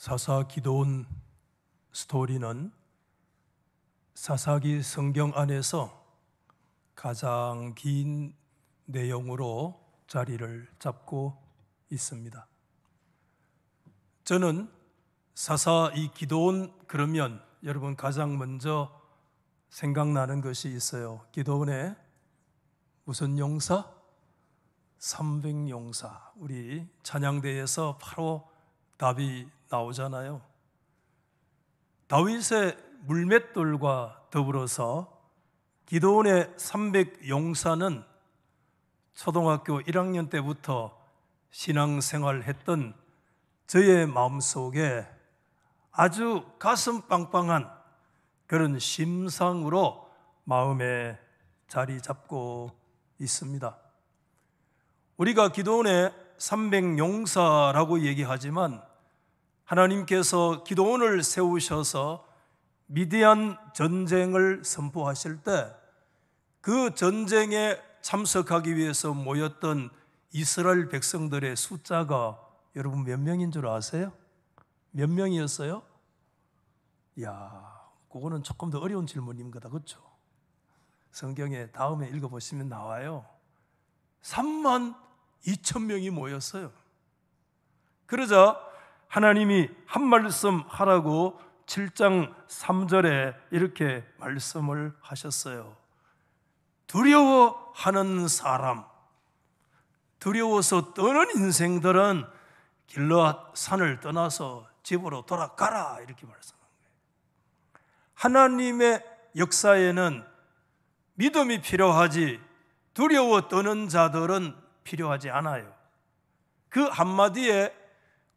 사사 기도원 스토리는 사사기 성경 안에서 가장 긴 내용으로 자리를 잡고 있습니다. 저는 사사 이 기도원 그러면 여러분 가장 먼저 생각나는 것이 있어요. 기도원의 무슨 용사? 300용사. 우리 찬양대에서 바로 답이 나오잖아요. 다윗의 물맷돌과 더불어서 기도원의 300용사는 초등학교 1학년 때부터 신앙생활했던 저의 마음속에 아주 가슴 빵빵한 그런 심상으로 마음에 자리 잡고 있습니다. 우리가 기도원의 300용사라고 얘기하지만 하나님께서 기도원을 세우셔서 미디안 전쟁을 선포하실 때 그 전쟁에 참석하기 위해서 모였던 이스라엘 백성들의 숫자가 여러분 몇 명인 줄 아세요? 몇 명이었어요? 이야, 그거는 조금 더 어려운 질문인 거다, 그렇죠? 성경에 다음에 읽어보시면 나와요. 32,000명이 모였어요. 그러자 하나님이 한 말씀 하라고 7장 3절에 이렇게 말씀을 하셨어요. 두려워하는 사람, 두려워서 떠는 인생들은 길르앗 산을 떠나서 집으로 돌아가라, 이렇게 말씀한 거예요. 하나님의 역사에는 믿음이 필요하지 두려워 떠는 자들은 필요하지 않아요. 그 한마디에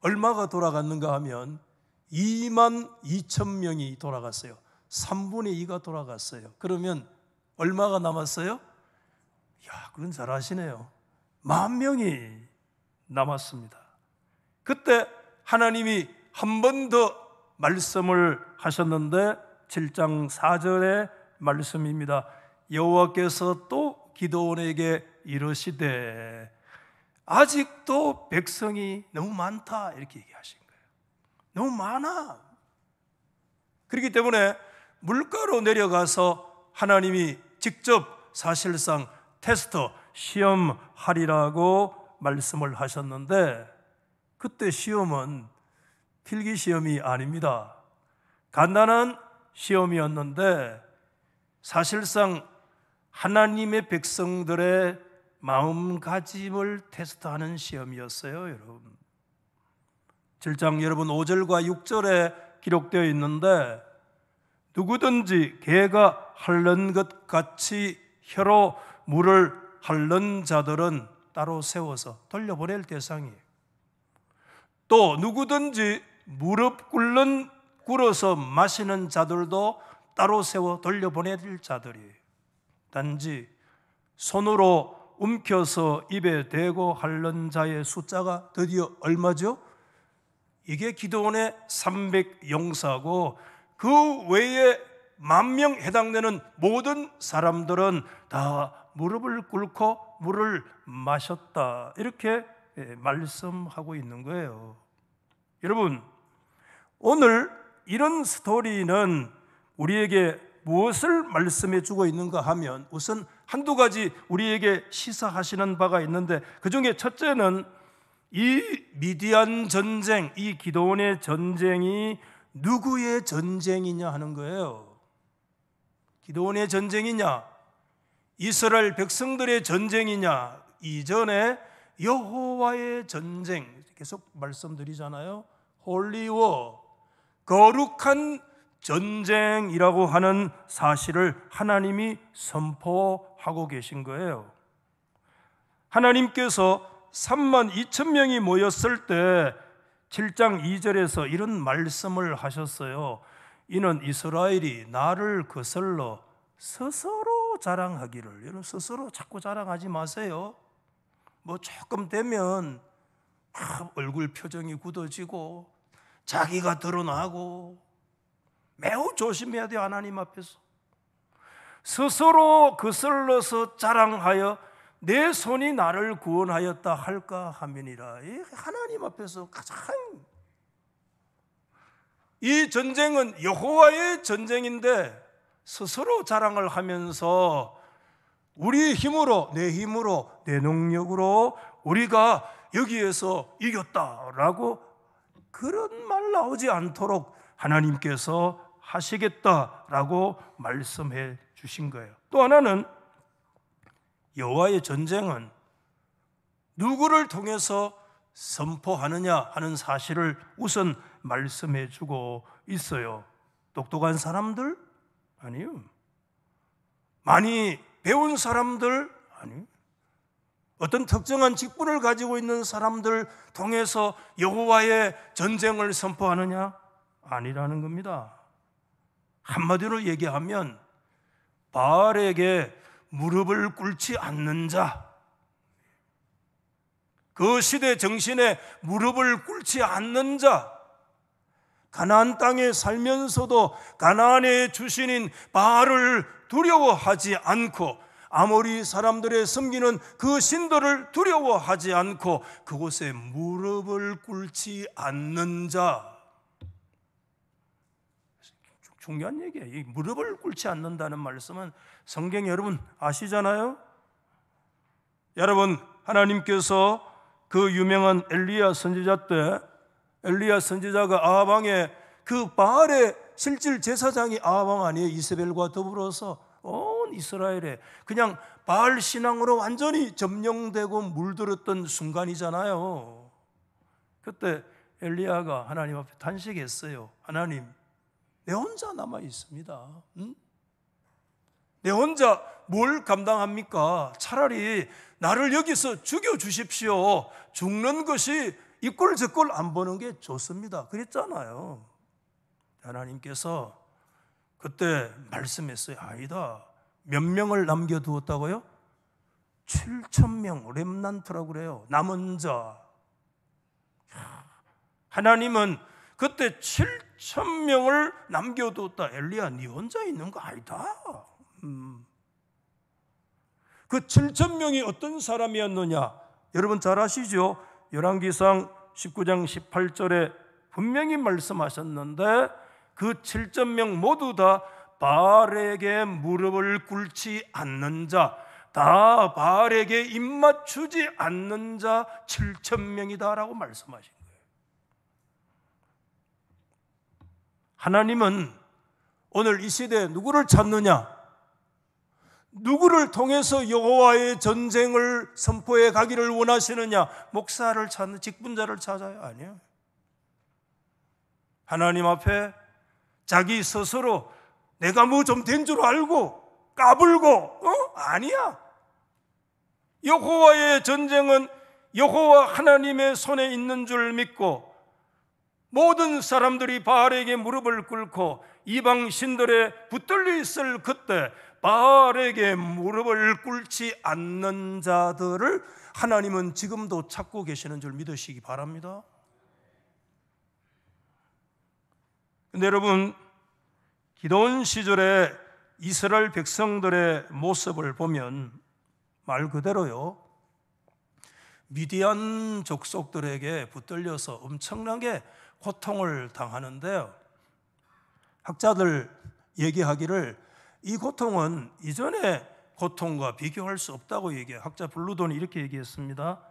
얼마가 돌아갔는가 하면 22,000명이 돌아갔어요. 3분의 2가 돌아갔어요. 그러면 얼마가 남았어요? 이야, 그건 잘하시네요. 10,000명이 남았습니다. 그때 하나님이 한 번 더 말씀을 하셨는데 7장 4절의 말씀입니다. 여호와께서 또 기도원에게 이르시되 아직도 백성이 너무 많다, 이렇게 얘기하신 거예요. 너무 많아. 그렇기 때문에 물가로 내려가서 하나님이 직접 사실상 테스트, 시험하리라고 말씀을 하셨는데 그때 시험은 필기 시험이 아닙니다. 간단한 시험이었는데 사실상 하나님의 백성들의 마음가짐을 테스트하는 시험이었어요, 여러분. 7장 여러분 5절과 6절에 기록되어 있는데 누구든지 개가 핥는 것 같이 혀로 물을 핥는 자들은 따로 세워서 돌려보낼 대상이에요. 또 누구든지 무릎 꿇어서 마시는 자들도 따로 세워 돌려보낼 자들이에요. 단지 손으로 움켜서 입에 대고 핥는 자의 숫자가 드디어 얼마죠? 이게 기도원의 300용사고 그 외에 10,000명 해당되는 모든 사람들은 다 무릎을 꿇고 물을 마셨다, 이렇게 말씀하고 있는 거예요. 여러분, 오늘 이런 스토리는 우리에게 무엇을 말씀해 주고 있는가 하면 우선 한두 가지 우리에게 시사하시는 바가 있는데 그 중에 첫째는 이 미디안 전쟁, 이 기도원의 전쟁이 누구의 전쟁이냐 하는 거예요. 기도원의 전쟁이냐, 이스라엘 백성들의 전쟁이냐, 이전에 여호와의 전쟁 계속 말씀드리잖아요. 홀리워, 거룩한 전쟁이라고 하는 사실을 하나님이 선포하고 계신 거예요. 하나님께서 32,000명이 모였을 때 7장 2절에서 이런 말씀을 하셨어요. 이는 이스라엘이 나를 거슬러 스스로 자랑하기를. 여러분, 스스로 자꾸 자랑하지 마세요. 뭐 조금 되면 얼굴 표정이 굳어지고 자기가 드러나고 매우 조심해야 돼요. 하나님 앞에서 스스로 거슬러서 자랑하여 내 손이 나를 구원하였다 할까 하면이라. 하나님 앞에서 가장 이 전쟁은 여호와의 전쟁인데 스스로 자랑을 하면서 우리 힘으로, 내 힘으로, 내 능력으로 우리가 여기에서 이겼다라고 그런 말 나오지 않도록 하나님께서 하시겠다라고 말씀해 주신 거예요. 또 하나는 여호와의 전쟁은 누구를 통해서 선포하느냐 하는 사실을 우선 말씀해 주고 있어요. 똑똑한 사람들? 아니요. 많이 배운 사람들? 아니요. 어떤 특정한 직분을 가지고 있는 사람들 통해서 여호와의 전쟁을 선포하느냐? 아니라는 겁니다. 한마디로 얘기하면 바알에게 무릎을 꿇지 않는 자, 그 시대 정신에 무릎을 꿇지 않는 자, 가나안 땅에 살면서도 가나안의 주신인 바알을 두려워하지 않고 아모리 사람들의 섬기는 그 신들을 두려워하지 않고 그곳에 무릎을 꿇지 않는 자. 중요한 얘기예요. 이 무릎을 꿇지 않는다는 말씀은 성경 여러분 아시잖아요? 여러분, 하나님께서 그 유명한 엘리야 선지자 때 엘리야 선지자가 아하방에 그 바알의 실질 제사장이 아하방 아니에요? 이세벨과 더불어서 온 이스라엘에 그냥 바알 신앙으로 완전히 점령되고 물들었던 순간이잖아요. 그때 엘리야가 하나님 앞에 단식했어요. 하나님, 내 혼자 남아 있습니다. 내 혼자 뭘 감당합니까? 차라리 나를 여기서 죽여주십시오. 죽는 것이 이꼴 저꼴 안 보는 게 좋습니다. 그랬잖아요. 하나님께서 그때 말씀했어요. 아니다. 몇 명을 남겨두었다고요? 7,000명 렘넌트라고 그래요. 남은 자. 하나님은 그때 7,000명을 남겨두었다. 엘리야, 네 혼자 있는 거 아니다. 그 7,000명이 어떤 사람이었느냐? 여러분 잘 아시죠? 열왕기상 19장 18절에 분명히 말씀하셨는데 그 7,000명 모두 다 바알에게 무릎을 꿇지 않는 자, 다 바알에게 입맞추지 않는 자 7,000명이다라고 말씀하신 거예요. 하나님은 오늘 이 시대에 누구를 찾느냐? 누구를 통해서 여호와의 전쟁을 선포해 가기를 원하시느냐? 목사를 찾는, 직분자를 찾아요? 아니요. 하나님 앞에 자기 스스로 내가 뭐 좀 된 줄 알고 까불고 아니야. 여호와의 전쟁은 여호와 하나님의 손에 있는 줄 믿고 모든 사람들이 바알에게 무릎을 꿇고 이방 신들에 붙들려 있을 그때 바알에게 무릎을 꿇지 않는 자들을 하나님은 지금도 찾고 계시는 줄 믿으시기 바랍니다. 근데 여러분, 기도원 시절에 이스라엘 백성들의 모습을 보면 말 그대로요, 미디안 족속들에게 붙들려서 엄청나게 고통을 당하는데요, 학자들 얘기하기를 이 고통은 이전의 고통과 비교할 수 없다고 얘기해요. 학자 블루돈이 이렇게 얘기했습니다.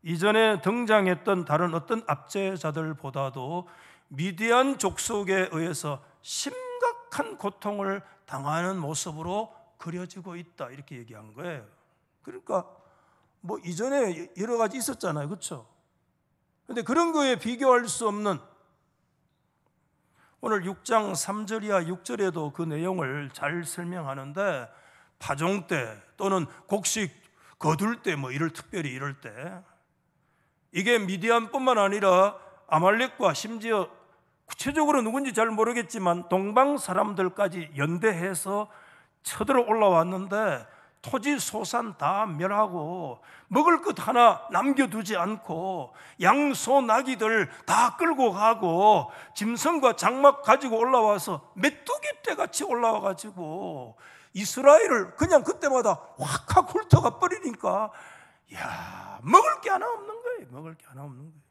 이전에 등장했던 다른 어떤 압제자들보다도 미디안 족속에 의해서 심각한 고통을 당하는 모습으로 그려지고 있다, 이렇게 얘기한 거예요. 그러니까 뭐 이전에 여러 가지 있었잖아요, 그렇죠? 그런데 그런 거에 비교할 수 없는, 오늘 6장 3절 이하 6절에도 그 내용을 잘 설명하는데, 파종 때 또는 곡식 거둘 때 뭐 특별히 이럴 때, 이게 미디안뿐만 아니라 아말렉과 심지어 구체적으로 누군지 잘 모르겠지만 동방 사람들까지 연대해서 쳐들어 올라왔는데 토지 소산 다 멸하고 먹을 것 하나 남겨두지 않고 양소 나귀들 다 끌고 가고 짐승과 장막 가지고 올라와서 메뚜기 떼같이 올라와가지고 이스라엘을 그냥 그때마다 확 훑어가 버리니까, 야, 먹을 게 하나 없는 거예요. 먹을 게 하나 없는 거예요.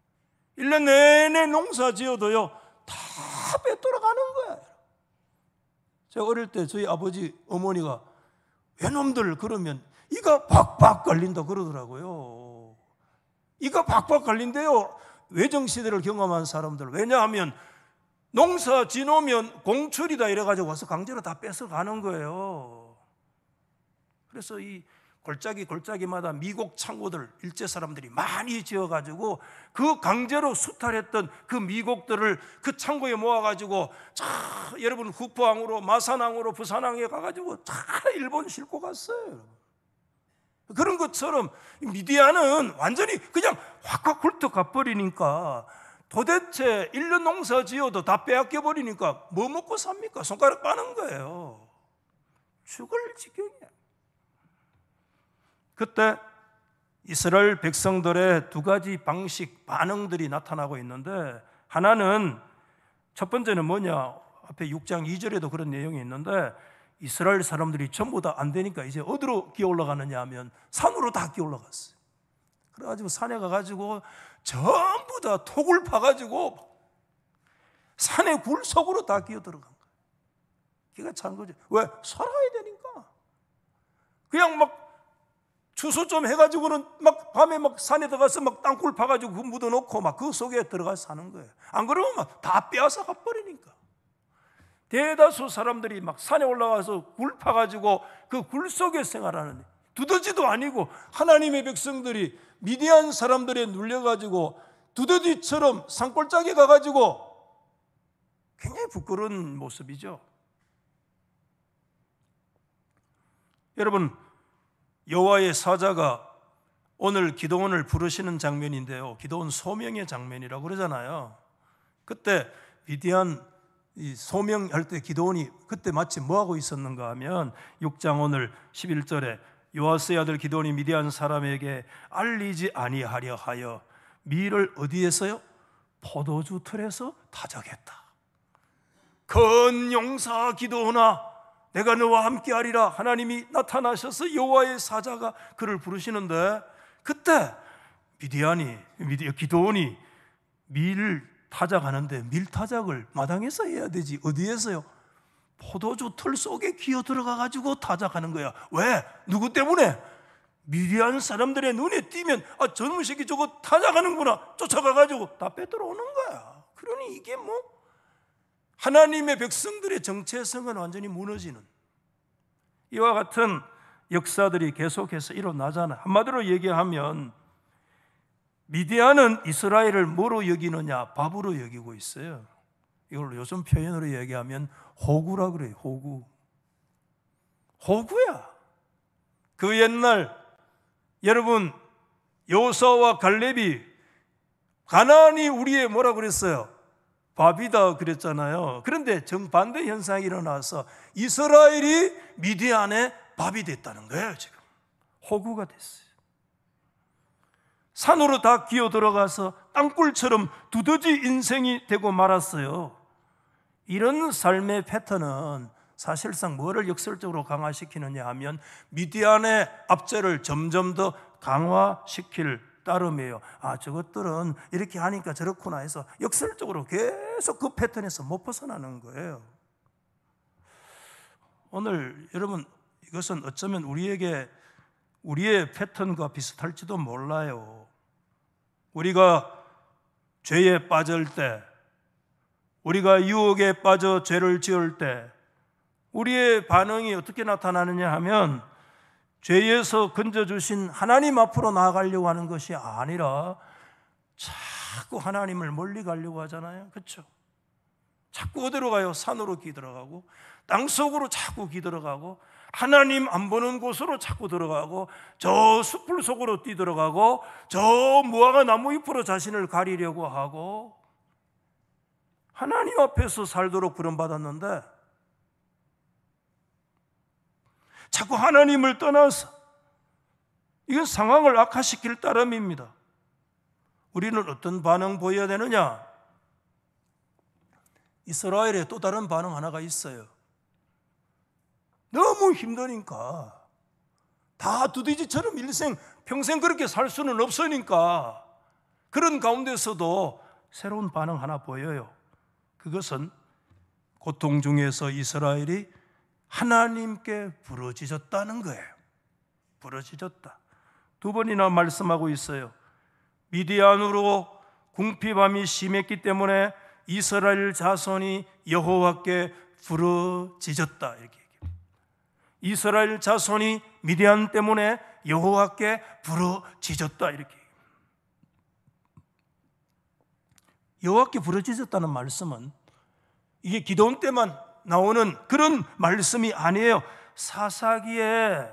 1년 내내 농사 지어도요 다 빼돌아가는 거야. 제가 어릴 때 저희 아버지 어머니가 외놈들 그러면 이가 박박 갈린다 그러더라고요. 이가 박박 갈린대요. 외정시대를 경험한 사람들. 왜냐하면 농사 지놓으면 공출이다 이래가지고 와서 강제로 다 뺏어가는 거예요. 그래서 이 골짜기마다 미국 창고들 일제 사람들이 많이 지어가지고 그 강제로 수탈했던 그 미국들을 그 창고에 모아가지고 여러분 후포항으로 마산항으로 부산항에 가가지고 일본 싣고 갔어요. 그런 것처럼 미디안은 완전히 그냥 확확 훑어 가버리니까 도대체 1년 농사 지어도 다 빼앗겨 버리니까 뭐 먹고 삽니까? 손가락 빠는 거예요. 죽을 지경이야. 그때 이스라엘 백성들의 두 가지 방식 반응들이 나타나고 있는데, 하나는 첫 번째는 뭐냐, 앞에 6장 2절에도 그런 내용이 있는데 이스라엘 사람들이 전부 다 안 되니까 이제 어디로 기어 올라가느냐 하면 산으로 다 기어 올라갔어요. 그래가지고 산에 가가지고 전부 다 톡을 파가지고 산의 굴 속으로 다 기어 들어간 거예요. 기가 찬 거죠. 왜? 살아야 되니까. 그냥 막 추수 좀 해가지고는 막 밤에 막 산에 들어가서 막 땅굴 파가지고 그 묻어놓고 막 그 속에 들어가서 사는 거예요. 안 그러면 막 다 빼앗아 가버리니까. 대다수 사람들이 막 산에 올라가서 굴 파가지고 그 굴 속에 생활하는데, 두더지도 아니고 하나님의 백성들이 미디안 사람들에 눌려가지고 두더지처럼 산골짜기에 가가지고 굉장히 부끄러운 모습이죠. 여러분, 여호와의 사자가 오늘 기도원을 부르시는 장면인데요, 기도원 소명의 장면이라고 그러잖아요. 그때 미디안 소명할 때 기도원이 그때 마치 뭐하고 있었는가 하면 6장 오늘 11절에 요아스의 아들 기도원이 미디안 사람에게 알리지 아니하려 하여 밀을 어디에서요? 포도주 틀에서 타작했다. 큰 용사 기도원아, 내가 너와 함께하리라. 하나님이 나타나셔서 여호와의 사자가 그를 부르시는데, 그때 기도원이 밀을 타작하는데 밀타작을 마당에서 해야 되지 어디에서요? 포도주 틀 속에 기어 들어가 가지고 타작하는 거야. 왜? 누구 때문에? 미디안 사람들의 눈에 띄면 저놈 새끼 저거 타작하는구나, 쫓아가 가지고 다 빼들어 오는 거야. 그러니 이게 뭐 하나님의 백성들의 정체성은 완전히 무너지는, 이와 같은 역사들이 계속해서 일어나잖아요. 한마디로 얘기하면 미디안은 이스라엘을 뭐로 여기느냐? 밥으로 여기고 있어요. 이걸 요즘 표현으로 얘기하면 호구라 그래요. 호구야. 그 옛날 여러분 여호수아와 갈렙이 가나안이 우리의 뭐라 그랬어요? 밥이다 그랬잖아요. 그런데 정반대 현상이 일어나서 이스라엘이 미디안의 밥이 됐다는 거예요. 지금 호구가 됐어요. 산으로 다 기어 들어가서 땅굴처럼 두더지 인생이 되고 말았어요. 이런 삶의 패턴은 사실상 뭐를 역설적으로 강화시키느냐 하면 미디안의 압제를 점점 더 강화시킬 따름이에요. 저것들은 이렇게 하니까 저렇구나 해서 역설적으로 계속 그 패턴에서 못 벗어나는 거예요. 오늘 여러분, 이것은 어쩌면 우리의 패턴과 비슷할지도 몰라요. 우리가 죄에 빠질 때, 우리가 유혹에 빠져 죄를 지을 때 우리의 반응이 어떻게 나타나느냐 하면 죄에서 건져주신 하나님 앞으로 나아가려고 하는 것이 아니라 자꾸 하나님을 멀리 가려고 하잖아요. 그렇죠? 자꾸 어디로 가요? 산으로 기들어가고 땅속으로 자꾸 기들어가고 하나님 안 보는 곳으로 자꾸 들어가고 저 숲을 속으로 뛰들어가고 저 무화과 나무 잎으로 자신을 가리려고 하고 하나님 앞에서 살도록 부름받았는데 자꾸 하나님을 떠나서 이건 상황을 악화시킬 따름입니다. 우리는 어떤 반응 보여야 되느냐? 이스라엘의 또 다른 반응 하나가 있어요. 너무 힘드니까, 다 두더지처럼 평생 그렇게 살 수는 없으니까 그런 가운데서도 새로운 반응 하나 보여요. 그것은 고통 중에서 이스라엘이 하나님께 부르짖었다는 거예요. 부르짖었다. 두 번이나 말씀하고 있어요. 미디안으로 궁핍함이 심했기 때문에 이스라엘 자손이 여호와께 부르짖었다, 이렇게 얘기해요. 이스라엘 자손이 미디안 때문에 여호와께 부르짖었다, 이렇게 얘기해요. 여호와께 부르짖었다는 말씀은 이게 기도원 때만 나오는 그런 말씀이 아니에요. 사사기에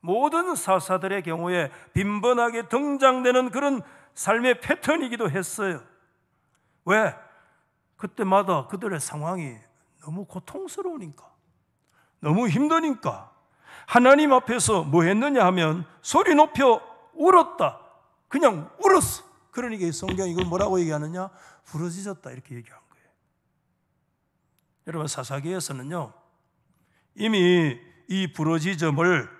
모든 사사들의 경우에 빈번하게 등장되는 그런 삶의 패턴이기도 했어요. 왜? 그때마다 그들의 상황이 너무 고통스러우니까, 너무 힘드니까 하나님 앞에서 뭐 했느냐 하면 소리 높여 울었다. 그냥 울었어. 그러니까 이 성경이 이걸 뭐라고 얘기하느냐? 부르짖었다, 이렇게 얘기한 거예요. 여러분, 사사기에서는요, 이미 이 부르짖음을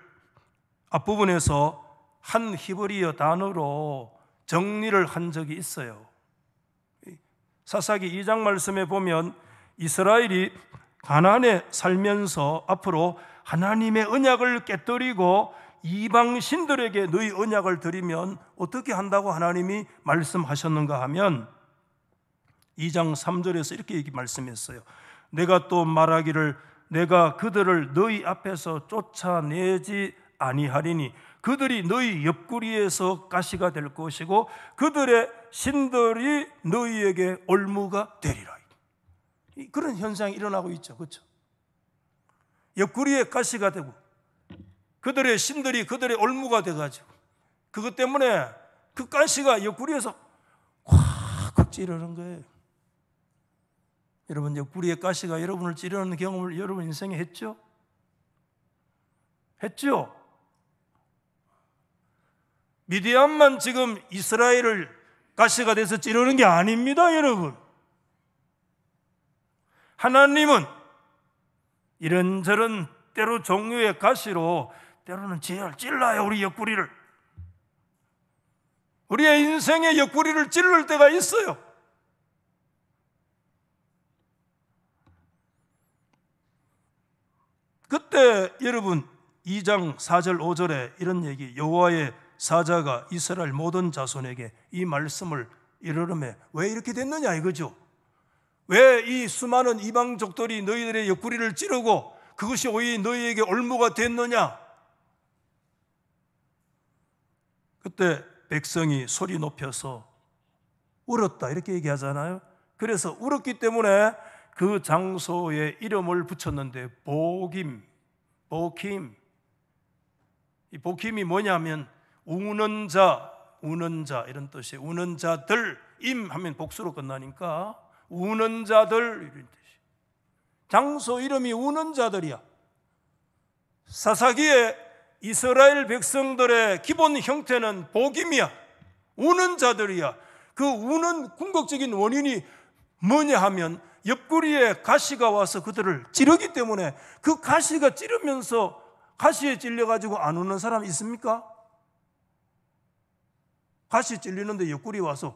앞부분에서 한 히브리어 단어로 정리를 한 적이 있어요. 사사기 2장 말씀에 보면 이스라엘이 가나안에 살면서 앞으로 하나님의 언약을 깨뜨리고 이방 신들에게 너희 언약을 드리면 어떻게 한다고 하나님이 말씀하셨는가 하면 2장 3절에서 이렇게 말씀했어요. 내가 또 말하기를 내가 그들을 너희 앞에서 쫓아내지 아니하리니 그들이 너희 옆구리에서 가시가 될 것이고 그들의 신들이 너희에게 올무가 되리라. 그런 현상이 일어나고 있죠. 그렇죠? 옆구리에 가시가 되고 그들의 신들이 그들의 올무가 돼가지고 그것 때문에 그 가시가 옆구리에서 콱 찌르는 거예요. 여러분, 옆구리에 가시가 여러분을 찌르는 경험을 여러분 인생에 했죠? 했죠? 미디안만 지금 이스라엘을 가시가 돼서 찌르는 게 아닙니다, 여러분. 하나님은 이런저런 때로 종류의 가시로 때로는 찔러요, 우리 옆구리를. 우리의 인생의 옆구리를 찔를 때가 있어요. 그때 여러분 2장 4절 5절에 이런 얘기, 여호와의 사자가 이스라엘 모든 자손에게 이 말씀을 이르르매 왜 이렇게 됐느냐 이거죠. 왜 이 수많은 이방족들이 너희들의 옆구리를 찌르고 그것이 오히 너희에게 올무가 됐느냐. 그때 백성이 소리 높여서 울었다 이렇게 얘기하잖아요. 그래서 울었기 때문에 그 장소에 이름을 붙였는데 보킴. 이 보킴이 뭐냐면 우는 자 이런 뜻이에요. 우는 자들, 임 하면 복수로 끝나니까 우는 자들 이런 뜻이에요. 장소 이름이 우는 자들이야. 사사기에 이스라엘 백성들의 기본 형태는 복임이야. 우는 자들이야. 그 우는 궁극적인 원인이 뭐냐 하면 옆구리에 가시가 와서 그들을 찌르기 때문에 그 가시가 찌르면서 가시에 찔려가지고 안 우는 사람 있습니까? 가시 찔리는데 옆구리 와서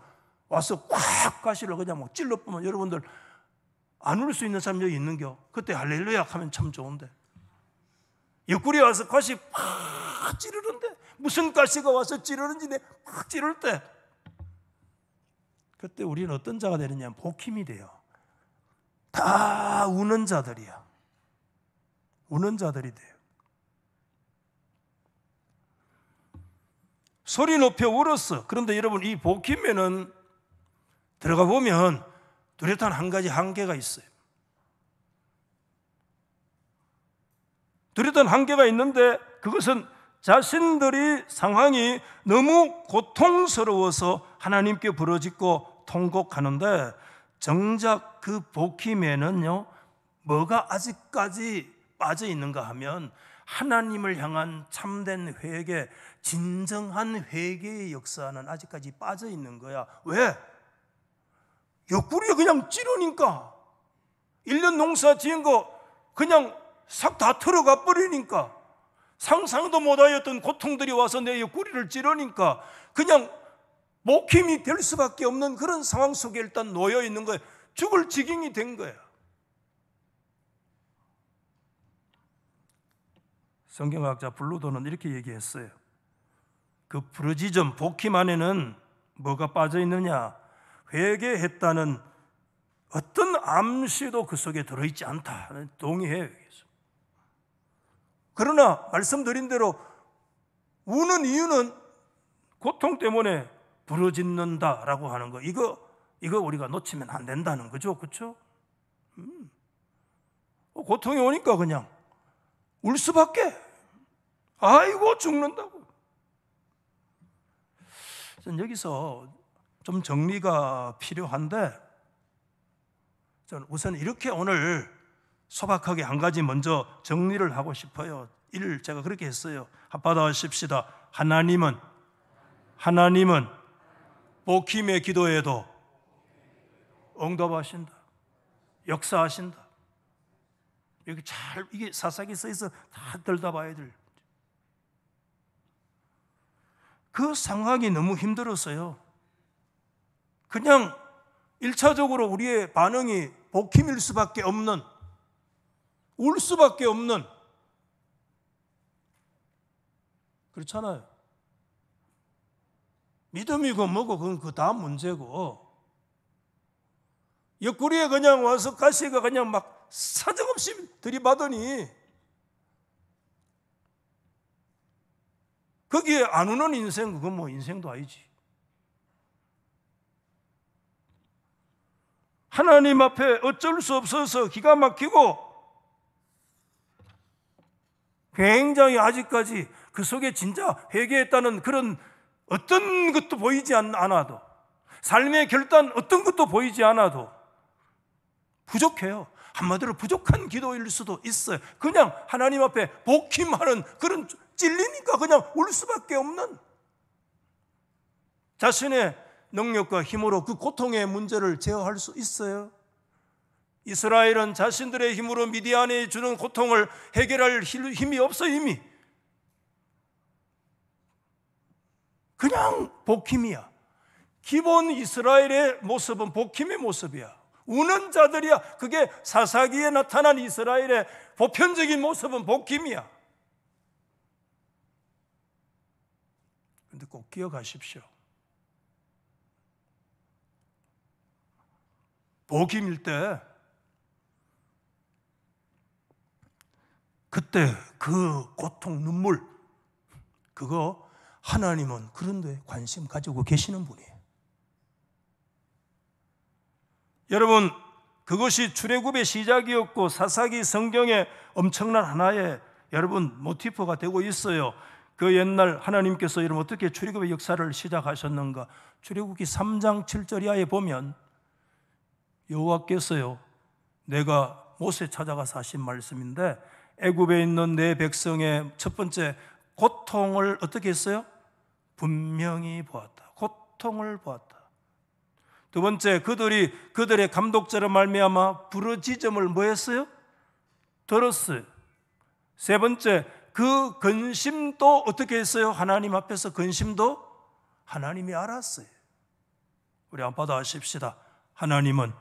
꽉 가시를 그냥 뭐 찔러보면 여러분들 안 울 수 있는 사람 여기 있는겨? 그때 할렐루야 하면 참 좋은데 옆구리 와서 가시 팍 찌르는데 무슨 가시가 와서 찌르는지 팍 찌를 때 그때 우리는 어떤 자가 되느냐? 복힘이 돼요. 다 우는 자들이야. 우는 자들이 돼요. 소리 높여 울었어. 그런데 여러분 이 복힘에는 들어가 보면 뚜렷한 한 가지 한계가 있어요. 뚜렷한 한계가 있는데 그것은 자신들이 상황이 너무 고통스러워서 하나님께 부르짖고 통곡하는데 정작 그 복힘에는요 뭐가 아직까지 빠져 있는가 하면 하나님을 향한 참된 회개, 진정한 회개의 역사는 아직까지 빠져 있는 거야. 왜? 옆구리에 그냥 찌르니까 1년 농사 지은 거 그냥 싹 다 털어가 버리니까 상상도 못하였던 고통들이 와서 내 옆구리를 찌르니까 그냥 목힘이 될 수밖에 없는 그런 상황 속에 일단 놓여 있는 거예요. 죽을 지경이 된 거예요. 성경학자 블루도는 이렇게 얘기했어요. 그 부르짖음, 복힘 안에는 뭐가 빠져 있느냐? 회개했다는 어떤 암시도 그 속에 들어있지 않다. 동의해요. 그러나 말씀드린 대로 우는 이유는 고통 때문에 부르짖는다라고 하는 거, 이거 우리가 놓치면 안 된다는 거죠. 그렇죠? 고통이 오니까 그냥 울 수밖에. 아이고 죽는다고. 여기서 좀 정리가 필요한데, 저는 우선 이렇게 오늘 소박하게 한 가지 먼저 정리를 하고 싶어요. 제가 그렇게 했어요. 한바다 하십시다. 하나님은 복힘의 기도에도 응답하신다. 역사하신다. 여기 이게 사사기 써있어 다 들다봐야 될. 그 상황이 너무 힘들었어요. 그냥 1차적으로 우리의 반응이 복힘일 수밖에 없는, 울 수밖에 없는, 그렇잖아요. 믿음이고 뭐고 그건 그 다음 문제고, 옆구리에 그냥 와서 가시가 그냥 막 사정없이 들이받으니 거기에 안 우는 인생, 그건 뭐 인생도 아니지. 하나님 앞에 어쩔 수 없어서 기가 막히고 굉장히 아직까지 그 속에 진짜 회개했다는 그런 어떤 것도 보이지 않아도, 삶의 결단 어떤 것도 보이지 않아도 부족해요. 한마디로 부족한 기도일 수도 있어요. 그냥 하나님 앞에 복힘하는 그런, 찔리니까 그냥 울 수밖에 없는, 자신의 능력과 힘으로 그 고통의 문제를 제어할 수 있어요. 이스라엘은 자신들의 힘으로 미디안에 주는 고통을 해결할 힘이 없어. 이미 그냥 복힘이야. 기본 이스라엘의 모습은 복힘의 모습이야. 우는 자들이야. 그게 사사기에 나타난 이스라엘의 보편적인 모습은 복힘이야. 그런데 꼭 기억하십시오. 복힘일 때 그때 그 고통, 눈물, 그거 하나님은 그런데 관심 가지고 계시는 분이에요. 여러분, 그것이 출애굽의 시작이었고 사사기 성경의 엄청난 하나의 여러분 모티프가 되고 있어요. 그 옛날 하나님께서 여러분 어떻게 출애굽의 역사를 시작하셨는가? 출애굽기 3장 7절 이하에 보면 여호와께서요, 내가 모세 찾아가서 하신 말씀인데, 애굽에 있는 내 백성의 첫 번째 고통을 어떻게 했어요? 분명히 보았다. 고통을 보았다. 두 번째, 그들의 감독자로 말미암아 부르짖음을 뭐 했어요? 들었어요. 세 번째, 그 근심도 어떻게 했어요? 하나님 앞에서 근심도 하나님이 알았어요. 우리 한번 하십시다. 하나님은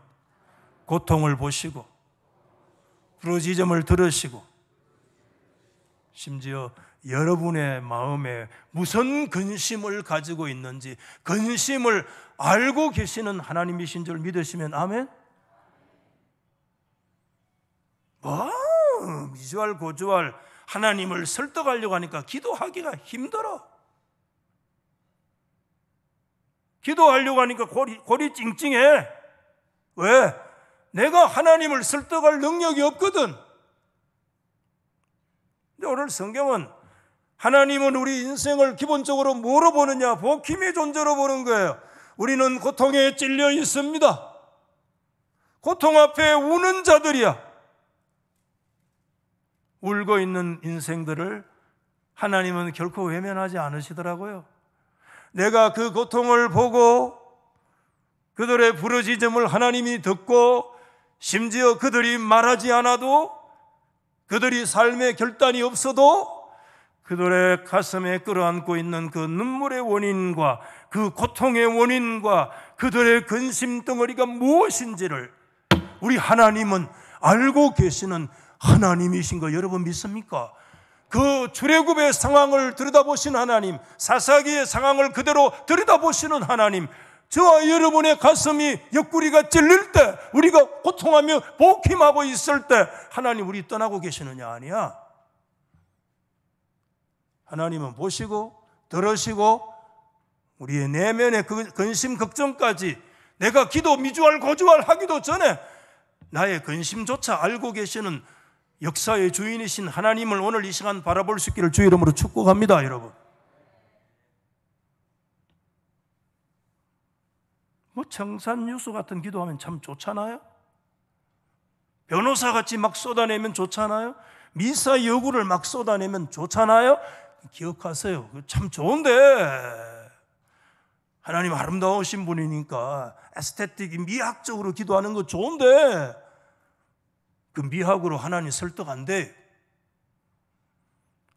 고통을 보시고 부르짖음을 들으시고 심지어 여러분의 마음에 무슨 근심을 가지고 있는지 근심을 알고 계시는 하나님이신 줄 믿으시면 아멘? 미주알 고주알 하나님을 설득하려고 하니까 기도하기가 힘들어. 기도하려고 하니까 골이 찡찡해. 왜? 내가 하나님을 설득할 능력이 없거든. 근데 오늘 성경은 하나님은 우리 인생을 기본적으로 뭐로 보느냐? 복힘의 존재로 보는 거예요. 우리는 고통에 찔려 있습니다. 고통 앞에 우는 자들이야. 울고 있는 인생들을 하나님은 결코 외면하지 않으시더라고요. 내가 그 고통을 보고 그들의 부르짖음을 하나님이 듣고 심지어 그들이 말하지 않아도, 그들이 삶의 결단이 없어도 그들의 가슴에 끌어안고 있는 그 눈물의 원인과 그 고통의 원인과 그들의 근심 덩어리가 무엇인지를 우리 하나님은 알고 계시는 하나님이신 거 여러분 믿습니까? 그 출애굽의 상황을 들여다보시는 하나님, 사사기의 상황을 그대로 들여다보시는 하나님, 저와 여러분의 가슴이 옆구리가 찔릴 때, 우리가 고통하며 복힘하고 있을 때 하나님 우리 떠나고 계시느냐? 아니야. 하나님은 보시고 들으시고 우리의 내면의 그 근심 걱정까지, 내가 기도 미주알 고주알 하기도 전에 나의 근심조차 알고 계시는 역사의 주인이신 하나님을 오늘 이 시간 바라볼 수 있기를 주 이름으로 축복합니다. 여러분, 뭐 청산유수 같은 기도하면 참 좋잖아요. 변호사같이 막 쏟아내면 좋잖아요. 미사 여구를 막 쏟아내면 좋잖아요. 기억하세요, 참 좋은데 하나님 아름다우신 분이니까 에스테틱, 미학적으로 기도하는 거 좋은데 그 미학으로 하나님 설득 안 돼.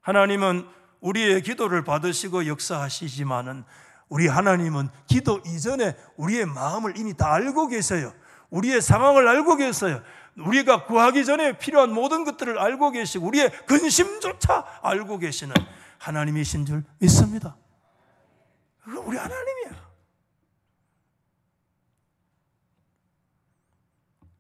하나님은 우리의 기도를 받으시고 역사하시지만은 우리 하나님은 기도 이전에 우리의 마음을 이미 다 알고 계세요. 우리의 상황을 알고 계세요. 우리가 구하기 전에 필요한 모든 것들을 알고 계시고 우리의 근심조차 알고 계시는 하나님이신 줄 믿습니다. 그거 우리 하나님이야.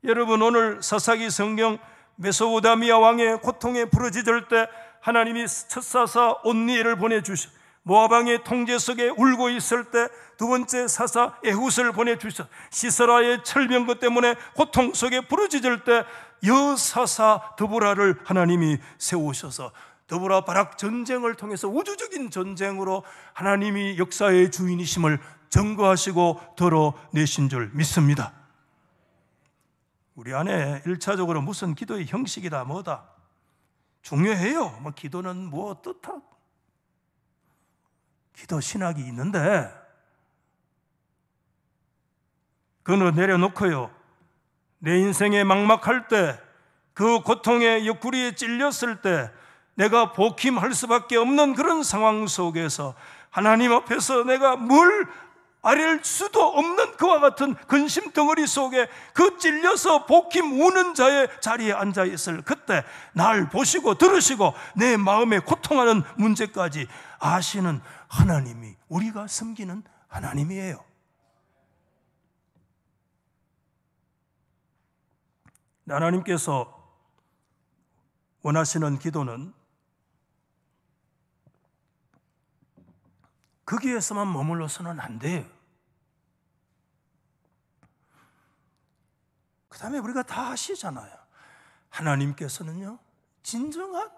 여러분, 오늘 사사기 성경 메소포타미아 왕의 고통에 부르짖을 때 하나님이 첫 사사 온니엘을 보내주셔, 모압 왕의 통제 속에 울고 있을 때 두 번째 사사 에훗을 보내주셔, 시스라의 철병거 때문에 고통 속에 부르짖을 때 여사사 드보라를 하나님이 세우셔서 드보라 바락 전쟁을 통해서 우주적인 전쟁으로 하나님이 역사의 주인이심을 증거하시고 드러내신 줄 믿습니다. 우리 안에 1차적으로 무슨 기도의 형식이다 뭐다 중요해요. 뭐 기도는 뭐 뜻하고 기도 신학이 있는데 그는 내려놓고요, 내 인생에 막막할 때, 그 고통의 옆구리에 찔렸을 때 내가 복힘할 수밖에 없는 그런 상황 속에서 하나님 앞에서 내가 뭘 아릴 수도 없는 그와 같은 근심 덩어리 속에 그 찔려서 복힘 우는 자의 자리에 앉아 있을 그때 날 보시고 들으시고 내 마음에 고통하는 문제까지 아시는 하나님이 우리가 섬기는 하나님이에요. 하나님께서 원하시는 기도는 거기에서만 머물러서는 안 돼요. 그 다음에 우리가 다 아시잖아요. 하나님께서는요, 진정한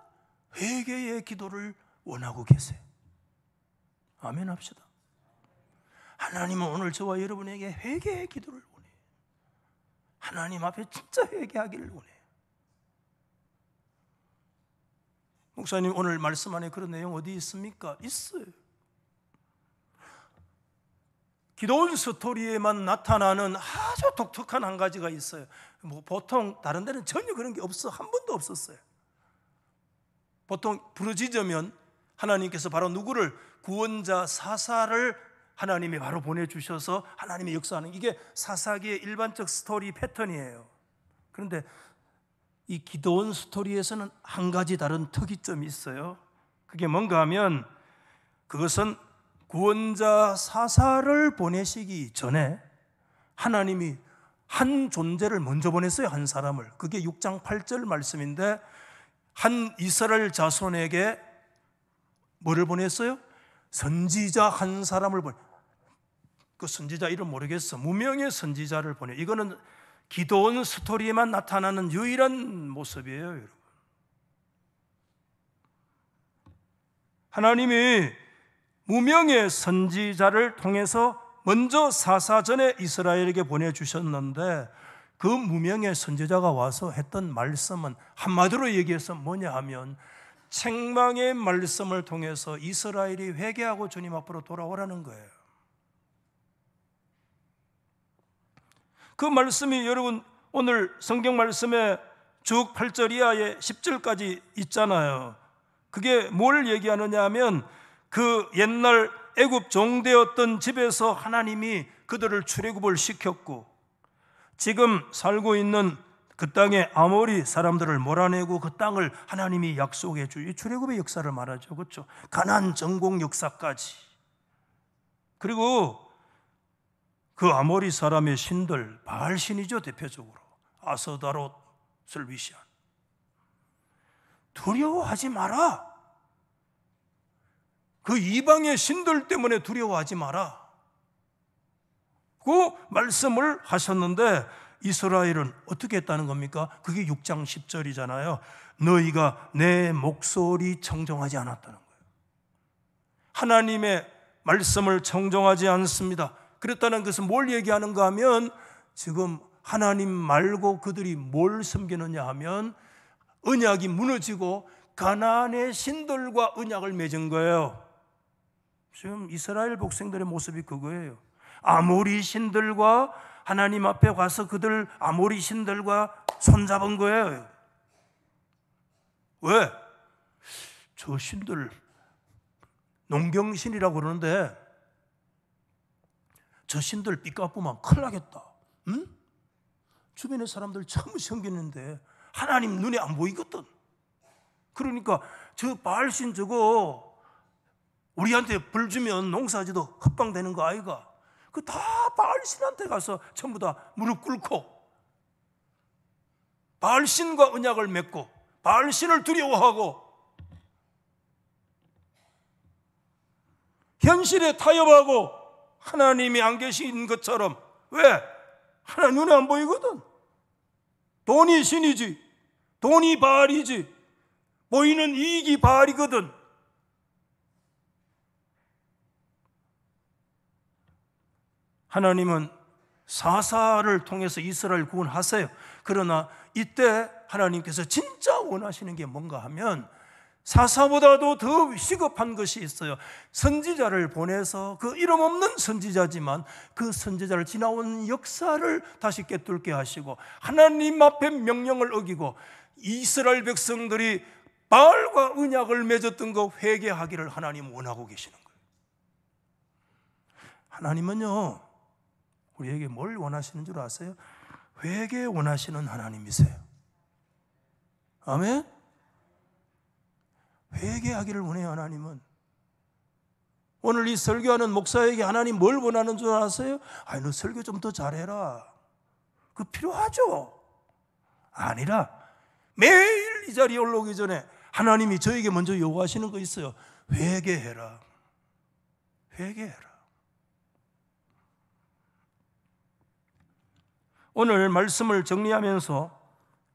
회개의 기도를 원하고 계세요. 아멘 합시다. 하나님은 오늘 저와 여러분에게 회개의 기도를 원해요. 하나님 앞에 진짜 회개하기를 원해요. 목사님, 오늘 말씀 안에 그런 내용 어디 있습니까? 있어요. 기도원 스토리에만 나타나는 아주 독특한 한 가지가 있어요. 뭐 보통 다른 데는 전혀 그런 게 없어. 한 번도 없었어요. 보통 부르짖으면 하나님께서 바로 누구를, 구원자 사사를 하나님이 바로 보내주셔서 하나님이 역사하는, 이게 사사기의 일반적 스토리 패턴이에요. 그런데 이 기도원 스토리에서는 한 가지 다른 특이점이 있어요. 그게 뭔가 하면 그것은 구원자 사사를 보내시기 전에 하나님이 한 존재를 먼저 보냈어요. 한 사람을. 그게 6장 8절 말씀인데, 한 이스라엘 자손에게 뭐를 보냈어요? 선지자 한 사람을 보내. 그 선지자 이름 모르겠어. 무명의 선지자를 보내. 이거는 기도원 스토리에만 나타나는 유일한 모습이에요, 여러분. 하나님이 무명의 선지자를 통해서 먼저 사사전에 이스라엘에게 보내주셨는데, 그 무명의 선지자가 와서 했던 말씀은 한마디로 얘기해서 뭐냐 하면 책망의 말씀을 통해서 이스라엘이 회개하고 주님 앞으로 돌아오라는 거예요. 그 말씀이 여러분 오늘 성경 말씀에 쭉 8절 이하에 10절까지 있잖아요. 그게 뭘 얘기하느냐 하면 그 옛날 애굽 종되었던 집에서 하나님이 그들을 출애굽을 시켰고, 지금 살고 있는 그 땅에 아모리 사람들을 몰아내고 그 땅을 하나님이 약속해 주, 이 출애굽의 역사를 말하죠. 그렇죠? 가나안 정복 역사까지. 그리고 그 아모리 사람의 신들, 바알 신이죠, 대표적으로 아스다롯을 위시한. 두려워하지 마라. 그 이방의 신들 때문에 두려워하지 마라. 그 말씀을 하셨는데 이스라엘은 어떻게 했다는 겁니까? 그게 6장 10절이잖아요. 너희가 내 목소리 청종하지 않았다는 거예요. 하나님의 말씀을 청종하지 않습니다. 그랬다는 것은 뭘 얘기하는가 하면 지금 하나님 말고 그들이 뭘 섬기느냐 하면 언약이 무너지고 가나안의 신들과 언약을 맺은 거예요. 지금 이스라엘 백성들의 모습이 그거예요. 아모리 신들과 하나님 앞에 가서 그들 아모리 신들과 손잡은 거예요. 왜? 저 신들 농경신이라고 그러는데 저 신들 삐까쁘면 큰일 나겠다. 응? 주변의 사람들 참 섬기는데 하나님 눈에 안 보이거든. 그러니까 저 바알신 저거 우리한테 벌 주면 농사지도 헛방되는 거 아이가? 그 다 바알신한테 가서 전부 다 무릎 꿇고 바알신과 언약을 맺고 바알신을 두려워하고 현실에 타협하고 하나님이 안 계신 것처럼. 왜? 하나님 눈에 안 보이거든. 돈이 신이지, 돈이 바알이지, 보이는 이익이 바알이거든. 하나님은 사사를 통해서 이스라엘 구원하세요. 그러나 이때 하나님께서 진짜 원하시는 게 뭔가 하면 사사보다도 더 시급한 것이 있어요. 선지자를 보내서 그 이름 없는 선지자지만 그 선지자를 지나온 역사를 다시 깨뚫게 하시고 하나님 앞에 명령을 어기고 이스라엘 백성들이 바알과 언약을 맺었던 거 회개하기를 하나님 원하고 계시는 거예요. 하나님은요, 우리에게 뭘 원하시는 줄 아세요? 회개 원하시는 하나님이세요. 아멘? 회개하기를 원해요. 하나님은. 오늘 이 설교하는 목사에게 하나님 뭘 원하는 줄 아세요? 너 설교 좀 더 잘해라. 그거 필요하죠? 아니라 매일 이 자리에 올라오기 전에 하나님이 저에게 먼저 요구하시는 거 있어요. 회개해라. 회개해라. 오늘 말씀을 정리하면서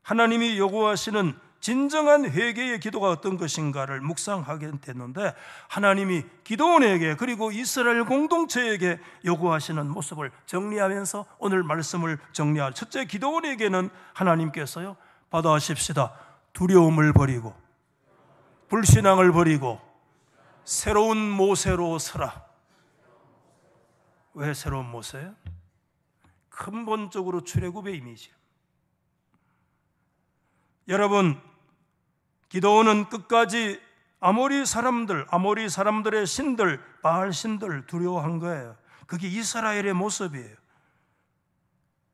하나님이 요구하시는 진정한 회개의 기도가 어떤 것인가를 묵상하게 됐는데, 하나님이 기도원에게 그리고 이스라엘 공동체에게 요구하시는 모습을 정리하면서 오늘 말씀을 정리할, 첫째, 기도원에게는 하나님께서요, 받아하십시다. 두려움을 버리고 불신앙을 버리고 새로운 모세로 서라. 왜 새로운 모세예요? 근본적으로 출애굽의 이미지. 여러분, 기도원은 끝까지 아모리 사람들의 신들, 바알 신들 두려워한 거예요. 그게 이스라엘의 모습이에요.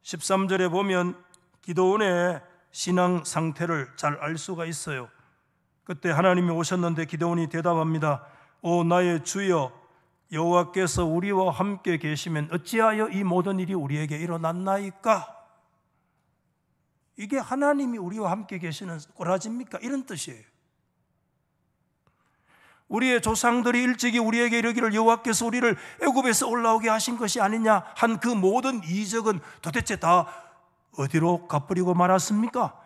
13절에 보면 기도원의 신앙 상태를 잘 알 수가 있어요. 그때 하나님이 오셨는데 기도원이 대답합니다. 오 나의 주여, 여호와께서 우리와 함께 계시면 어찌하여 이 모든 일이 우리에게 일어났나이까? 이게 하나님이 우리와 함께 계시는 꼬라지입니까? 이런 뜻이에요. 우리의 조상들이 일찍이 우리에게 이르기를 여호와께서 우리를 애굽에서 올라오게 하신 것이 아니냐 한 그 모든 이적은 도대체 다 어디로 가버리고 말았습니까?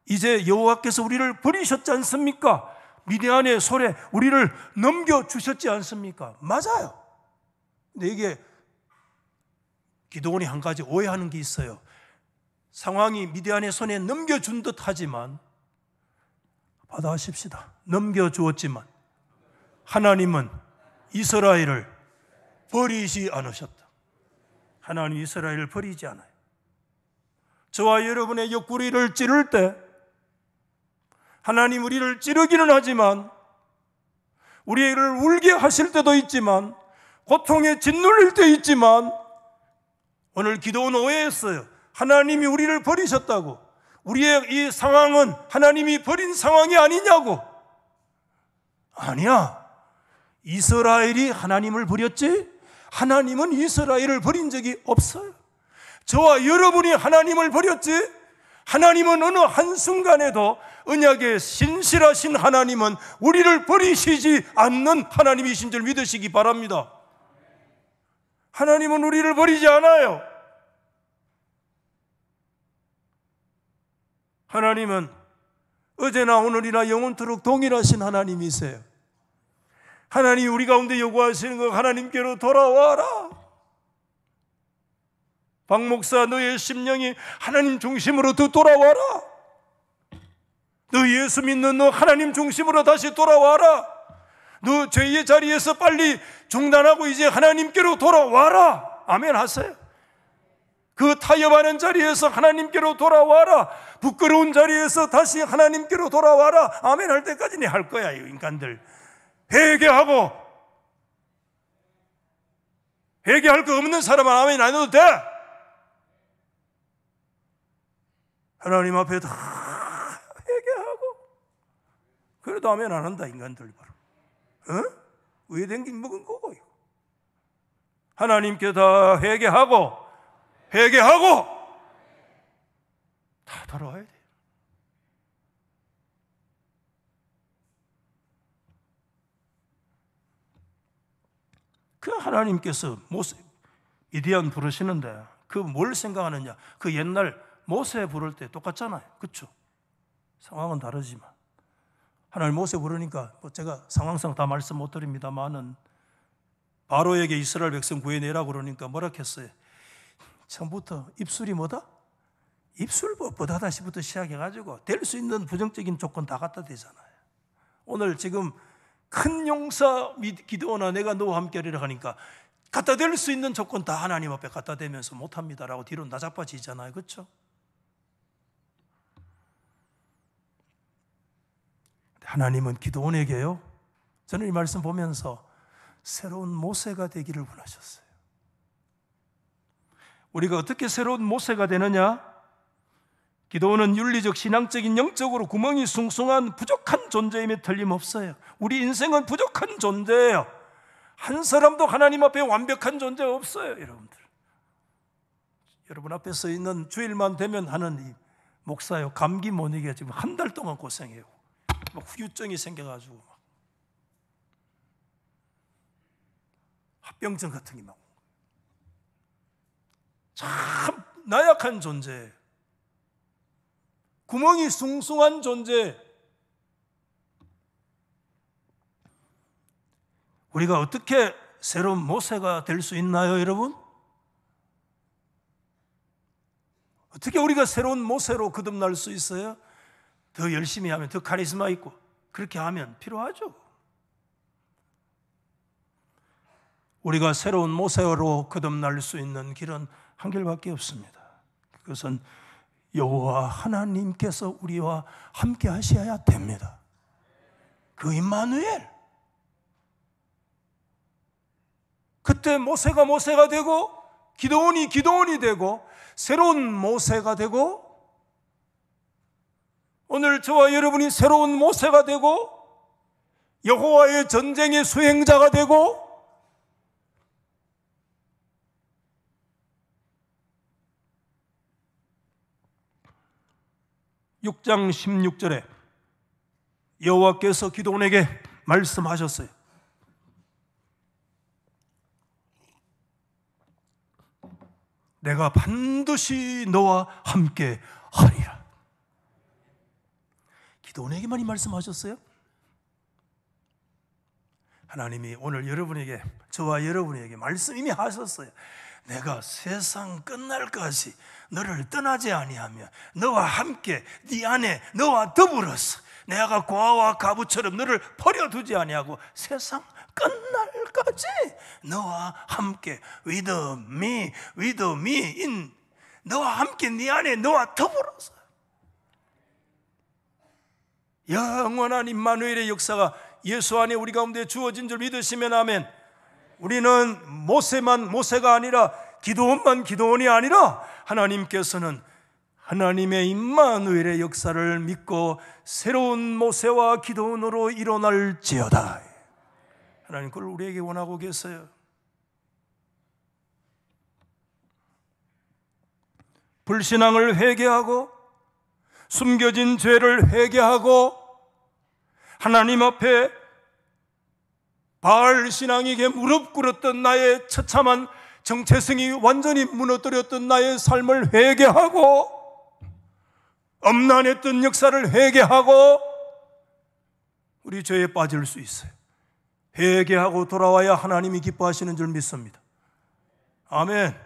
이제 여호와께서 우리를 버리셨지 않습니까? 미디안의 손에 우리를 넘겨주셨지 않습니까? 맞아요. 근데 이게 기도원이 한 가지 오해하는 게 있어요. 상황이 미디안의 손에 넘겨준 듯 하지만, 받아하십시다. 넘겨주었지만 하나님은 이스라엘을 버리지 않으셨다. 하나님 이스라엘을 버리지 않아요. 저와 여러분의 옆구리를 찌를 때 하나님 우리를 찌르기는 하지만, 우리를 울게 하실 때도 있지만, 고통에 짓눌릴 때 있지만, 오늘 기도원 오해했어요. 하나님이 우리를 버리셨다고. 우리의 이 상황은 하나님이 버린 상황이 아니냐고. 아니야. 이스라엘이 하나님을 버렸지 하나님은 이스라엘을 버린 적이 없어요. 저와 여러분이 하나님을 버렸지 하나님은 어느 한순간에도 언약의 신실하신 하나님은 우리를 버리시지 않는 하나님이신 줄 믿으시기 바랍니다. 하나님은 우리를 버리지 않아요. 하나님은 어제나 오늘이나 영원토록 동일하신 하나님이세요. 하나님 우리 가운데 요구하시는 것 하나님께로 돌아와라. 박 목사 너의 심령이 하나님 중심으로 더 돌아와라. 너 예수 믿는 너 하나님 중심으로 다시 돌아와라. 너 죄의 자리에서 빨리 중단하고 이제 하나님께로 돌아와라. 아멘 하세요. 그 타협하는 자리에서 하나님께로 돌아와라. 부끄러운 자리에서 다시 하나님께로 돌아와라. 아멘 할 때까지는 할 거야. 이 인간들 회개하고, 회개할 거 없는 사람은 아멘 안 해도 돼. 하나님 앞에 다 회개하고, 그래도 아멘 안 한다 인간들 바로. 의den긴 먹은 거고. 하나님께 다 회개하고 다 돌아와야 돼. 그 하나님께서 모세 미디안 부르시는데 그 뭘 생각하느냐? 그 옛날 모세 부를 때 똑같잖아요. 그렇죠? 상황은 다르지만 하나님 모세 부르니까 뭐 제가 상황상 다 말씀 못 드립니다만은 바로에게 이스라엘 백성 구해내라고 그러니까 뭐라 했어요? 처음부터 입술이 뭐다? 입술보다 다시부터 시작해가지고 될 수 있는 부정적인 조건 다 갖다 대잖아요. 오늘 지금 큰 용사 기도나 내가 너와 함께하리라 하니까 갖다 댈 수 있는 조건 다 하나님 앞에 갖다 대면서 못합니다라고 뒤로 나자빠지잖아요. 그렇죠? 하나님은 기도원에게요, 저는 이 말씀 보면서 새로운 모세가 되기를 원하셨어요. 우리가 어떻게 새로운 모세가 되느냐? 기도원은 윤리적, 신앙적인, 영적으로 구멍이 숭숭한 부족한 존재임에 틀림없어요. 우리 인생은 부족한 존재예요. 한 사람도 하나님 앞에 완벽한 존재 없어요. 여러분들, 여러분 앞에 서 있는 주일만 되면 하는 이 목사요, 감기 못 이겨 지금 한 달 동안 고생해요. 막 후유증이 생겨가지고 막 합병증 같은 게 막 참 나약한 존재, 구멍이 숭숭한 존재. 우리가 어떻게 새로운 모세가 될 수 있나요, 여러분? 어떻게 우리가 새로운 모세로 거듭날 수 있어요? 더 열심히 하면, 더 카리스마 있고 그렇게 하면 필요하죠. 우리가 새로운 모세로 거듭날 수 있는 길은 한 길밖에 없습니다. 그것은 여호와 하나님께서 우리와 함께 하셔야 됩니다. 그 임마누엘. 그때 모세가 모세가 되고 기드온이 기드온이 되고 새로운 모세가 되고, 오늘 저와 여러분이 새로운 모세가 되고 여호와의 전쟁의 수행자가 되고, 6장 16절에 여호와께서 기드온에게 말씀하셨어요. 내가 반드시 너와 함께 하리라. 기드온에게만 이 말씀하셨어요? 하나님이 오늘 여러분에게, 저와 여러분에게 말씀 이미 하셨어요. 내가 세상 끝날까지 너를 떠나지 아니하며 너와 함께 네 안에 너와 더불어서 내가 고아와 가부처럼 너를 버려두지 아니하고 세상 끝날까지 너와 함께 with me in 너와 함께 네 안에 너와 더불어서 영원한 임마누엘의 역사가 예수 안에 우리 가운데 주어진 줄 믿으시면 아멘. 우리는 모세가 아니라 기드온만 기드온이 아니라 하나님께서는 하나님의 임마누엘의 역사를 믿고 새로운 모세와 기도원으로 일어날지어다. 하나님 그걸 우리에게 원하고 계세요. 불신앙을 회개하고 숨겨진 죄를 회개하고 하나님 앞에 바알 신앙에게 무릎 꿇었던 나의 처참한 정체성이 완전히 무너뜨렸던 나의 삶을 회개하고 엄난했던 역사를 회개하고 우리 죄에 빠질 수 있어요. 회개하고 돌아와야 하나님이 기뻐하시는 줄 믿습니다. 아멘.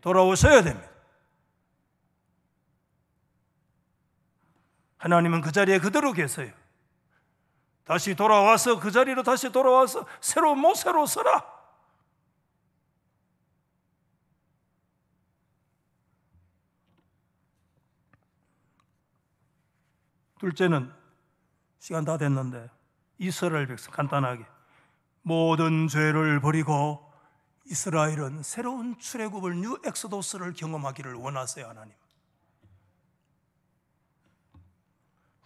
돌아오셔야 됩니다. 하나님은 그 자리에 그대로 계세요. 다시 돌아와서 그 자리로 다시 돌아와서 새로운 모세로 서라. 둘째는 시간 다 됐는데 이스라엘 백성 간단하게 모든 죄를 버리고 이스라엘은 새로운 출애굽을 뉴 엑소도스를 경험하기를 원하세요. 하나님.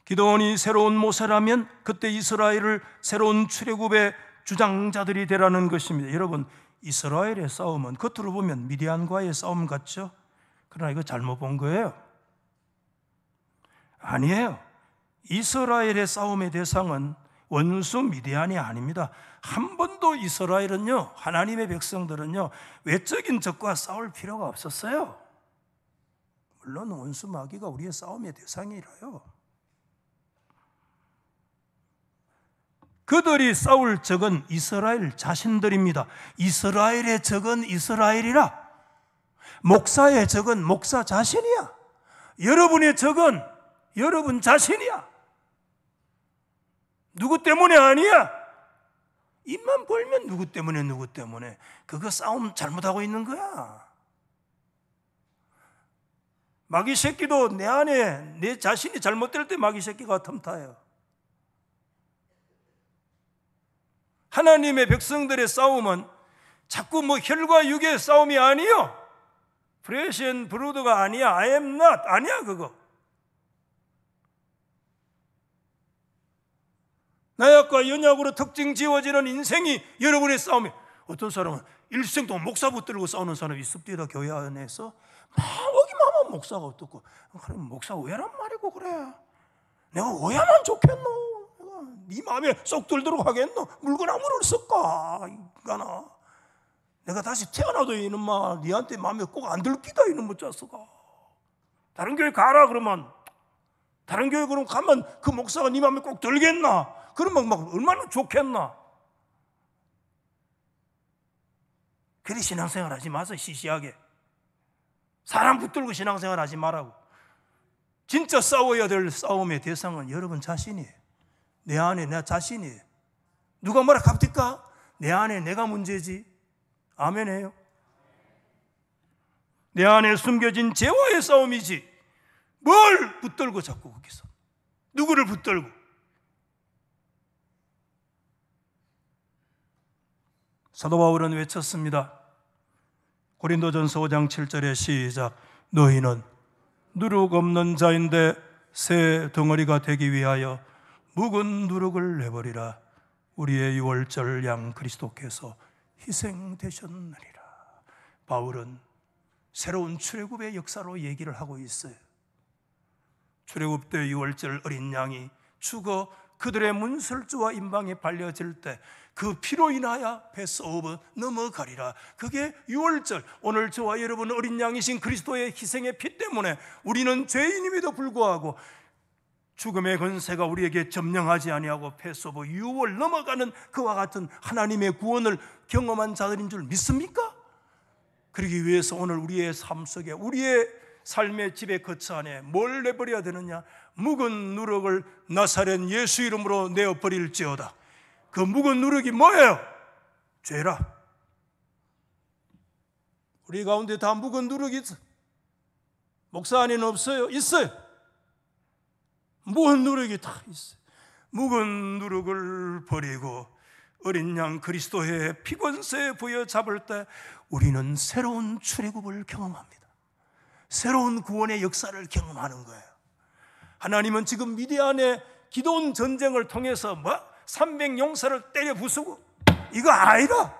기도원이 새로운 모세라면 그때 이스라엘을 새로운 출애굽의 주장자들이 되라는 것입니다. 여러분, 이스라엘의 싸움은 겉으로 보면 미디안과의 싸움 같죠? 그러나 이거 잘못 본 거예요. 아니에요. 이스라엘의 싸움의 대상은 원수 미디안이 아닙니다. 한 번도 이스라엘은요, 하나님의 백성들은요, 외적인 적과 싸울 필요가 없었어요. 물론 원수 마귀가 우리의 싸움의 대상이라요. 그들이 싸울 적은 이스라엘 자신들입니다. 이스라엘의 적은 이스라엘이라. 목사의 적은 목사 자신이야. 여러분의 적은 여러분 자신이야. 누구 때문에 아니야. 입만 벌면 누구 때문에. 그거 싸움 잘못하고 있는 거야. 마귀 새끼도 내 안에 내 자신이 잘못될 때 마귀 새끼가 틈타요. 하나님의 백성들의 싸움은 자꾸 혈과 육의 싸움이 아니요. Flesh and Blood가 아니야. I am not 아니야 그거. 나약과 연약으로 특징 지어지는 인생이 여러분의 싸움이. 어떤 사람은 일생 동안 목사 붙들고 싸우는 사람이 있습니다. 교회 안에서 막 여기만 하면 목사가 어떻고. 그럼 목사 왜란 말이고 그래. 내가 왜야만 좋겠노. 네 마음에 쏙 들도록 하겠노? 물건나무를 쓸까? 인간아. 내가 다시 태어나도 이놈아 니한테 마음에 꼭 안 들기다 이놈의 자식아. 다른 교회 가라 그러면 다른 교회 그럼 가면 그 목사가 네 마음에 꼭 들겠나? 그러면 막 얼마나 좋겠나? 그리 신앙생활 하지 마세요. 시시하게 사람 붙들고 신앙생활 하지 말라고. 진짜 싸워야 될 싸움의 대상은 여러분 자신이에요. 내 안에 내 자신이에요. 누가 뭐라 갑니까? 내 안에 내가 문제지. 아멘해요. 내 안에 숨겨진 죄와의 싸움이지. 뭘 붙들고 자꾸 거기서 누구를 붙들고. 사도 바울은 외쳤습니다. 고린도전서 5장 7절에 시작. 너희는 누룩 없는 자인데 새 덩어리가 되기 위하여 묵은 누룩을 내버리라. 우리의 유월절 양 그리스도께서 희생되셨느니라. 바울은 새로운 출애굽의 역사로 얘기를 하고 있어요. 출애굽 때 유월절 어린 양이 죽어 그들의 문설주와 임방에 발려질 때 그 피로 인하여 패스오브 넘어가리라. 그게 유월절. 오늘 저와 여러분 어린 양이신 그리스도의 희생의 피 때문에 우리는 죄인임에도 불구하고 죽음의 권세가 우리에게 점령하지 아니하고 패스오브 유월 넘어가는 그와 같은 하나님의 구원을 경험한 자들인 줄 믿습니까? 그러기 위해서 오늘 우리의 삶 속에 우리의 삶의 집에 거처 안에 뭘 내버려야 되느냐? 묵은 누룩을 나사렛 예수 이름으로 내어버릴지어다. 그 묵은 누룩이 뭐예요? 죄라. 우리 가운데 다 묵은 누룩이 있어. 목사 안에는 없어요? 있어요. 묵은 누룩이 다 있어요. 묵은 누룩을 버리고 어린 양 그리스도의 피권세에 부여잡을 때 우리는 새로운 출애굽을 경험합니다. 새로운 구원의 역사를 경험하는 거예요. 하나님은 지금 미디안의 기도원 전쟁을 통해서 300용사를 때려 부수고 이거 아니라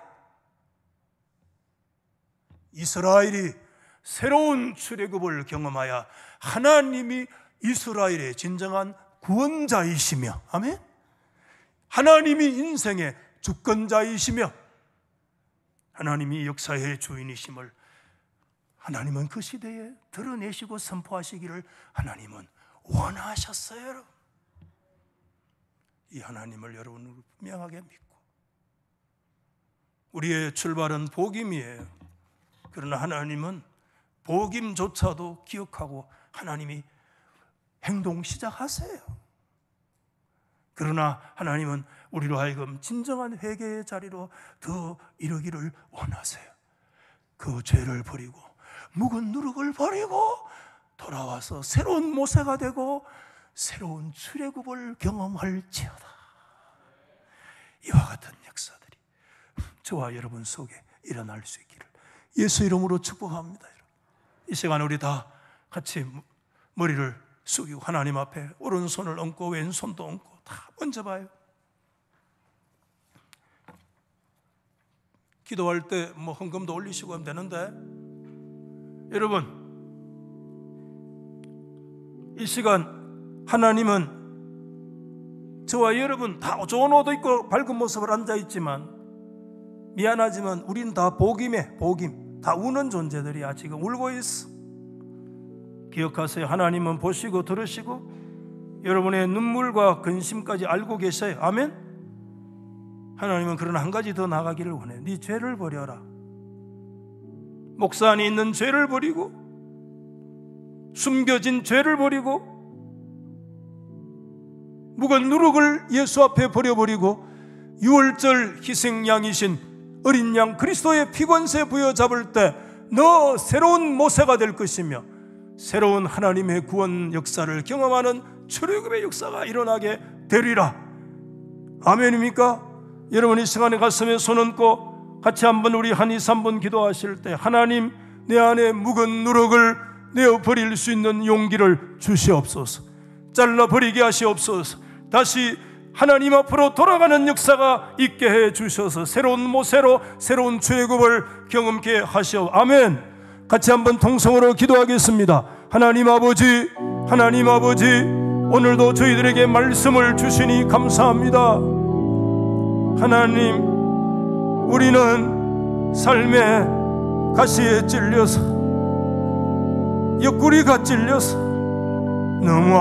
이스라엘이 새로운 출애굽을 경험하여 하나님이 이스라엘의 진정한 구원자이시며, 아멘? 하나님이 인생의 주권자이시며 하나님이 역사의 주인이심을 하나님은 그 시대에 드러내시고 선포하시기를 하나님은 원하셨어요. 여러분, 이 하나님을 여러분은 분명하게 믿고, 우리의 출발은 복임이에요. 그러나 하나님은 복임조차도 기억하고 하나님이 행동 시작하세요. 그러나 하나님은 우리로 하여금 진정한 회개의 자리로 더 이르기를 원하세요. 그 죄를 버리고 묵은 누룩을 버리고 돌아와서 새로운 모세가 되고 새로운 출애굽을 경험할지어다. 이와 같은 역사들이 저와 여러분 속에 일어날 수 있기를 예수 이름으로 축복합니다. 이 시간에 우리 다 같이 머리를 숙이고 하나님 앞에 오른손을 얹고 왼손도 얹고 다 얹어봐요. 기도할 때 헌금도 올리시고 하면 되는데, 여러분, 이 시간 하나님은 저와 여러분 다 좋은 옷 입고 밝은 모습을 앉아있지만, 미안하지만 우린 다 복임에 복임, 다 우는 존재들이야. 지금 울고 있어. 기억하세요. 하나님은 보시고 들으시고 여러분의 눈물과 근심까지 알고 계셔요. 아멘. 하나님은 그러나 한 가지 더 나가기를 원해. 네 죄를 버려라. 목사 안에 있는 죄를 버리고 숨겨진 죄를 버리고 묵은 누룩을 예수 앞에 버려버리고 유월절 희생양이신 어린 양 그리스도의 피권세 부여잡을 때 너 새로운 모세가 될 것이며 새로운 하나님의 구원 역사를 경험하는 출애굽의 역사가 일어나게 되리라. 아멘입니까? 여러분, 이 시간에 가슴에 손 얹고 같이 한번 우리 한 2, 3분 기도하실 때 하나님, 내 안에 묵은 누룩을 내어버릴 수 있는 용기를 주시옵소서. 잘라버리게 하시옵소서. 다시 하나님 앞으로 돌아가는 역사가 있게 해 주셔서 새로운 모세로 새로운 출애굽을 경험케 하시오. 아멘. 같이 한번 통성으로 기도하겠습니다. 하나님 아버지, 하나님 아버지, 오늘도 저희들에게 말씀을 주시니 감사합니다. 하나님, 우리는 삶의 가시에 찔려서, 옆구리가 찔려서 너무